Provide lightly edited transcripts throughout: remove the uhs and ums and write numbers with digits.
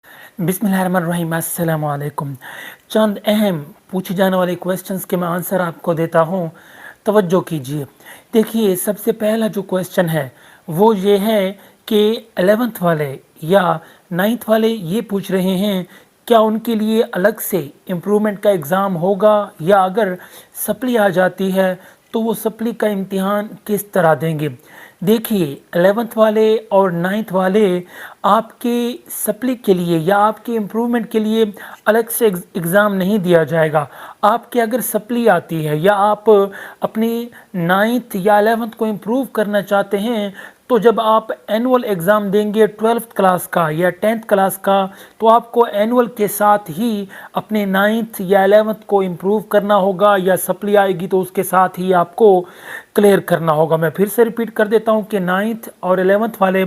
बिस्मिल्लाहिर्रहमानिर्रहीम, अस्सलाम वालेकुम। चंद अहम पूछे जाने वाले क्वेश्चंस के मैं आंसर आपको देता हूँ, तवज्जो कीजिए। देखिए, सबसे पहला जो क्वेश्चन है वो ये है कि 11th वाले या 9th वाले ये पूछ रहे हैं क्या उनके लिए अलग से इम्प्रूवमेंट का एग्ज़ाम होगा, या अगर सप्ली आ जाती है तो वो सप्ली का इम्तिहान किस तरह देंगे। देखिए, 11th वाले और 9th वाले आपके सप्ली के लिए या आपके इम्प्रूवमेंट के लिए अलग से एग्ज़ाम नहीं दिया जाएगा। आपके अगर सप्ली आती है या आप अपनी 9th या 11th को इम्प्रूव करना चाहते हैं, तो जब आप एनुअल एग्ज़ाम देंगे 12th क्लास का या 10th क्लास का, तो आपको एनुअल के साथ ही अपने 9th या 11th को इम्प्रूव करना होगा, या सप्ली आएगी तो उसके साथ ही आपको क्लियर करना होगा। मैं फिर से रिपीट कर देता हूँ कि 9th और 11th वाले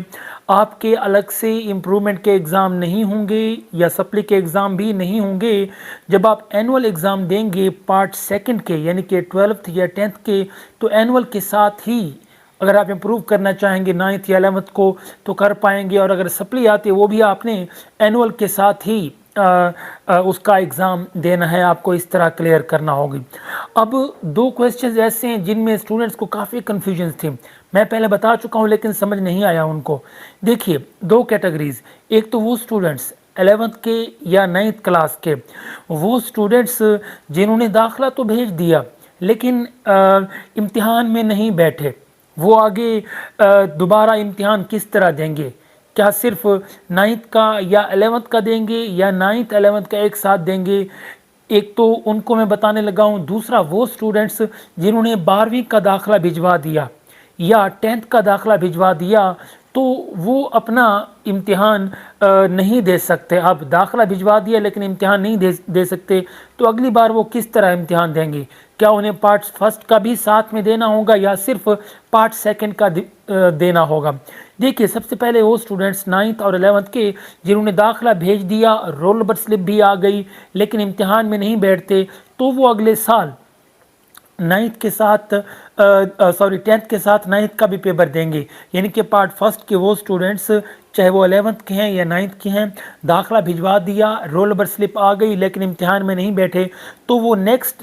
आपके अलग से इम्प्रूवमेंट के एग्ज़ाम नहीं होंगे या सप्ली के एग्ज़ाम भी नहीं होंगे। जब आप एनुअल एग्ज़ाम देंगे पार्ट सेकंड के, यानी कि 12th या 10th के, तो एनुअल के साथ ही अगर आप इम्प्रूव करना चाहेंगे 9th या 11th को तो कर पाएंगे, और अगर सप्ली आती है वो भी आपने एनुअल के साथ ही उसका एग्ज़ाम देना है, आपको इस तरह क्लियर करना होगी। अब दो क्वेश्चंस ऐसे हैं जिनमें स्टूडेंट्स को काफ़ी कन्फ्यूजन थी, मैं पहले बता चुका हूं लेकिन समझ नहीं आया उनको। देखिए, दो कैटेगरीज, एक तो वो स्टूडेंट्स 11th के या 9th क्लास के, वो स्टूडेंट्स जिन्होंने दाखिला तो भेज दिया लेकिन इम्तिहान में नहीं बैठे, वो आगे दोबारा इम्तिहान किस तरह देंगे। क्या सिर्फ 9th का या 11th का देंगे, या 9th 11th का एक साथ देंगे। एक तो उनको मैं बताने लगा हूँ। दूसरा वो स्टूडेंट्स जिन्होंने 12वीं का दाखिला भिजवा दिया या 10th का दाखिला भिजवा दिया, तो वो अपना इम्तिहान नहीं दे सकते। अब दाखिला भिजवा दिया लेकिन इम्तिहान नहीं दे सकते, तो अगली बार वो किस तरह इम्तिहान देंगे। क्या उन्हें पार्ट फर्स्ट का भी साथ में देना होगा या सिर्फ पार्ट सेकंड का देना होगा। देखिए, सबसे पहले वो स्टूडेंट्स 9th और 11th के जिन्होंने दाखिला भेज दिया, रोल नंबर स्लिप भी आ गई लेकिन इम्तिहान में नहीं बैठते, तो वो अगले साल 9th के साथ 10th के साथ 9th का भी पेपर देंगे। यानी कि पार्ट फर्स्ट के वो स्टूडेंट्स, चाहे वो 11th के हैं या 9th के हैं, दाखिला भिजवा दिया, रोल नंबर स्लिप आ गई लेकिन इम्तिहान में नहीं बैठे, तो वो नेक्स्ट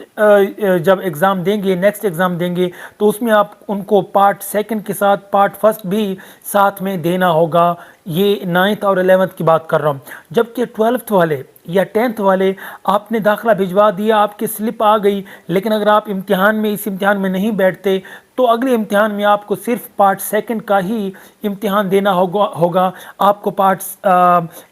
जब एग्ज़ाम देंगे, नेक्स्ट एग्ज़ाम देंगे, तो उसमें आप उनको पार्ट सेकंड के साथ पार्ट फर्स्ट भी साथ में देना होगा। ये 9th और 11th की बात कर रहा हूँ। जबकि 12th वाले या 10th वाले, आपने दाखिला भिजवा दिया, आपकी स्लिप आ गई, लेकिन अगर आप इम्तिहान में इस इम्तिहान में नहीं बैठते, तो अगले इम्तिहान में आपको सिर्फ पार्ट सेकंड का ही इम्तिहान देना होगा। आपको पार्ट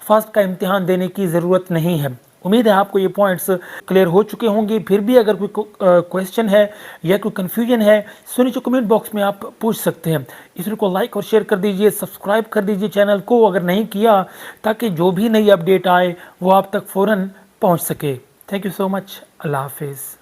फर्स्ट का इम्तिहान देने की ज़रूरत नहीं है। उम्मीद है आपको ये पॉइंट्स क्लियर हो चुके होंगे। फिर भी अगर कोई क्वेश्चन है या कोई कन्फ्यूजन है, सो नीचे कमेंट बॉक्स में आप पूछ सकते हैं। इस वीडियो को लाइक और शेयर कर दीजिए, सब्सक्राइब कर दीजिए चैनल को अगर नहीं किया, ताकि जो भी नई अपडेट आए वो आप तक फ़ौरन पहुंच सके। Thank you so much. अल्लाह हाफिज़।